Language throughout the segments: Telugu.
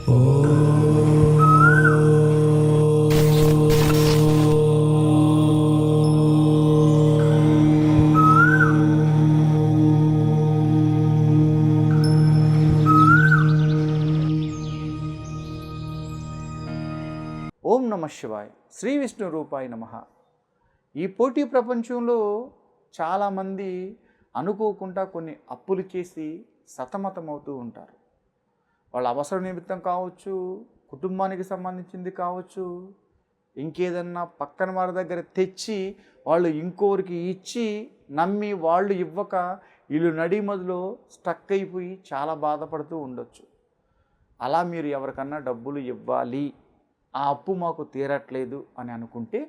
ఓం నమ శివాయ. శ్రీ విష్ణు రూపాయ నమః. ఈ పోటీ ప్రపంచంలో చాలామంది అనుకోకుండా కొన్ని అప్పులు చేసి సతమతమవుతూ ఉంటారు. వాళ్ళ అవసరం నిమిత్తం కావచ్చు, కుటుంబానికి సంబంధించింది కావచ్చు, ఇంకేదన్నా పక్కన వారి దగ్గర తెచ్చి వాళ్ళు ఇంకోరికి ఇచ్చి నమ్మి వాళ్ళు ఇవ్వక వీళ్ళు నడిమదిలో స్టక్ అయిపోయి చాలా బాధపడుతూ ఉండొచ్చు. అలా మీరు ఎవరికన్నా డబ్బులు ఇవ్వాలి, ఆ అప్పు మాకు తీరట్లేదు అని అనుకుంటే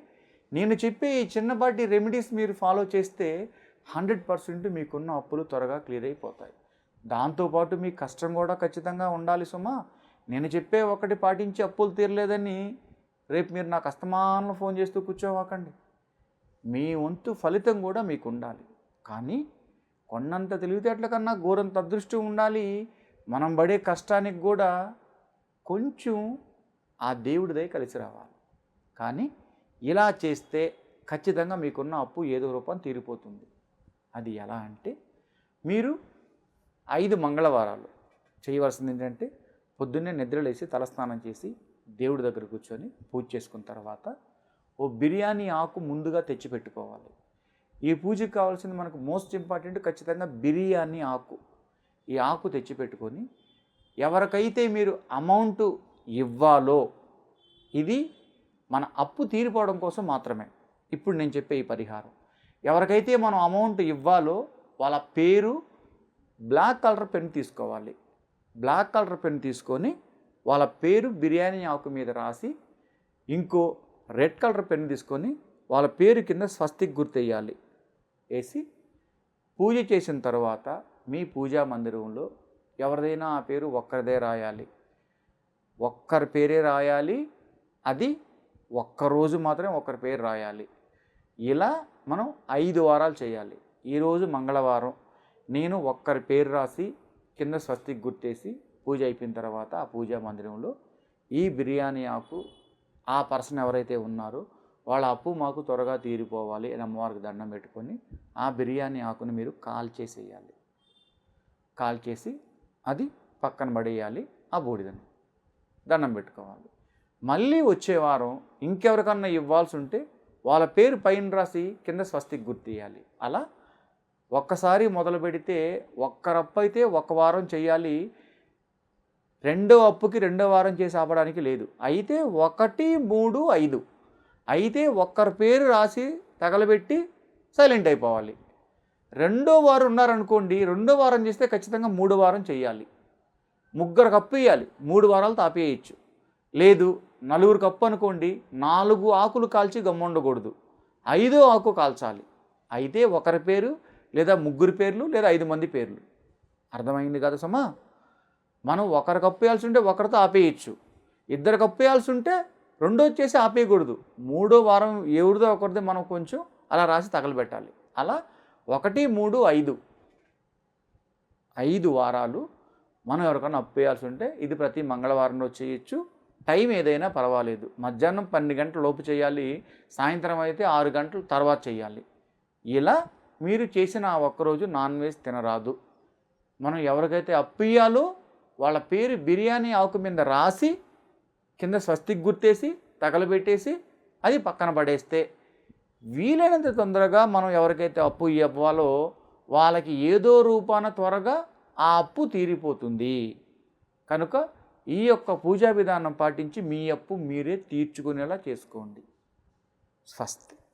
నేను చెప్పే ఈ చిన్నపాటి రెమెడీస్ మీరు ఫాలో చేస్తే 100% మీకున్న అప్పులు త్వరగా క్లియర్ అయిపోతాయి. దాంతోపాటు మీ కష్టం కూడా ఖచ్చితంగా ఉండాలి సుమా. నేను చెప్పే ఒకటి పాటించి అప్పులు తీరలేదని రేపు మీరు నాకు అస్తమానం ఫోన్ చేస్తూ కూర్చోవాకండి. మీ వంతు ఫలితం కూడా మీకు ఉండాలి. కానీ కొన్నంత తెలివితేటల కన్నా ఘోరంత అదృష్టం ఉండాలి. మనం పడే కష్టానికి కూడా కొంచెం ఆ దేవుడిదే కలిసి రావాలి. కానీ ఇలా చేస్తే ఖచ్చితంగా మీకున్న అప్పు ఏదో రూపం తీరిపోతుంది. అది ఎలా అంటే, మీరు 5 మంగళవారాలు చేయవలసింది ఏంటంటే, పొద్దున్నే నిద్రలేసి తలస్నానం చేసి దేవుడి దగ్గర కూర్చొని పూజ చేసుకున్న తర్వాత ఓ బిర్యానీ ఆకు ముందుగా తెచ్చిపెట్టుకోవాలి. ఈ పూజకి కావాల్సింది మనకు మోస్ట్ ఇంపార్టెంట్ ఖచ్చితంగా బిర్యానీ ఆకు. ఈ ఆకు తెచ్చిపెట్టుకొని ఎవరికైతే మీరు అమౌంట్ ఇవ్వాలో, ఇది మన అప్పు తీరిపోవడం కోసం మాత్రమే. ఇప్పుడు నేను చెప్పే ఈ పరిహారం, ఎవరికైతే మనం అమౌంట్ ఇవ్వాలో వాళ్ళ పేరు బ్లాక్ కలర్ పెన్ తీసుకోవాలి. బ్లాక్ కలర్ పెన్ తీసుకొని వాళ్ళ పేరు బిర్యానీ ఆకు మీద రాసి, ఇంకో రెడ్ కలర్ పెన్ తీసుకొని వాళ్ళ పేరు కింద స్వస్తిక్ గుర్తెయ్యాలి. వేసి పూజ చేసిన తర్వాత మీ పూజా మందిరంలో ఎవరిదైనా ఆ పేరు ఒక్కరిదే రాయాలి. ఒక్కరి పేరే రాయాలి. అది ఒక్కరోజు మాత్రమే ఒకరి పేరు రాయాలి. ఇలా మనం 5 వారాలు చేయాలి. ఈరోజు మంగళవారం నేను ఒక్కరి పేరు రాసి కింద స్వస్తిక్ గుర్తేసి పూజ అయిపోయిన తర్వాత ఆ పూజా మందిరంలో ఈ బిర్యానీ ఆకు ఆ పర్సన్ ఎవరైతే ఉన్నారో వాళ్ళ అప్పు మాకు త్వరగా తీరిపోవాలి అని అమ్మవారికి దండం పెట్టుకొని ఆ బిర్యానీ ఆకుని మీరు కాల్చేసేయాలి. కాల్చేసి అది పక్కన పడేయాలి. ఆ బూడిదని దండం పెట్టుకోవాలి. మళ్ళీ వచ్చే వారం ఇంకెవరికన్నా ఇవ్వాల్సి ఉంటే వాళ్ళ పేరు పైన రాసి కింద స్వస్తిక్ గుర్తియాలి. అలా ఒక్కసారి మొదలు పెడితే ఒక్కరప్పు అయితే 1 వారం చేయాలి. రెండో అప్పుకి 2వ వారం చేసి ఆపడానికి లేదు. అయితే 1, 3, 5 అయితే ఒక్కరి పేరు రాసి తగలబెట్టి సైలెంట్ అయిపోవాలి. రెండో వారం ఉన్నారనుకోండి, 2వ వారం చేస్తే ఖచ్చితంగా 3వ వారం చేయాలి. 3 కప్పు ఇవ్వాలి, 3 వారాలు తాపేయచ్చు. లేదు 4 కప్పు అనుకోండి, 4 ఆకులు కాల్చి గమ్ముండకూడదు, 5వ ఆకు కాల్చాలి. అయితే ఒకరి పేరు లేదా 3 పేర్లు లేదా 5 మంది పేర్లు. అర్థమైంది కదా సమా? మనం 1 కప్పు వేయాల్సి ఉంటే 1తో ఆపేయచ్చు, 2 కప్పు వేయాల్సి ఉంటే 2 వచ్చేసి ఆపేయకూడదు. 3వ వారం ఎవరిదో ఒకరిది మనం కొంచెం అలా రాసి తగలబెట్టాలి. అలా 1, 3, 5 5 వారాలు మనం ఎవరికైనా అప్పు వేయాల్సి ఉంటే ఇది ప్రతి మంగళవారంలో చేయొచ్చు. టైం ఏదైనా పర్వాలేదు. మధ్యాహ్నం 12 గంటల లోపు చేయాలి, సాయంత్రం అయితే 6 గంటల తర్వాత చేయాలి. ఇలా మీరు చేసిన ఆ ఒక్కరోజు నాన్ వెజ్ తినరాదు. మనం ఎవరికైతే అప్పు ఇయ్యాలో వాళ్ళ పేరు బిర్యానీ ఆకు మీద రాసి కింద స్వస్తిక్ గుర్తేసి తగలబెట్టేసి అది పక్కన పడేస్తే వీలైనంత తొందరగా మనం ఎవరికైతే అప్పు ఇవ్వాలో వాళ్ళకి ఏదో రూపాన త్వరగా ఆ అప్పు తీరిపోతుంది. కనుక ఈ యొక్క పూజా విధానం పాటించి మీ అప్పు మీరే తీర్చుకునేలా చేసుకోండి. స్వస్తి.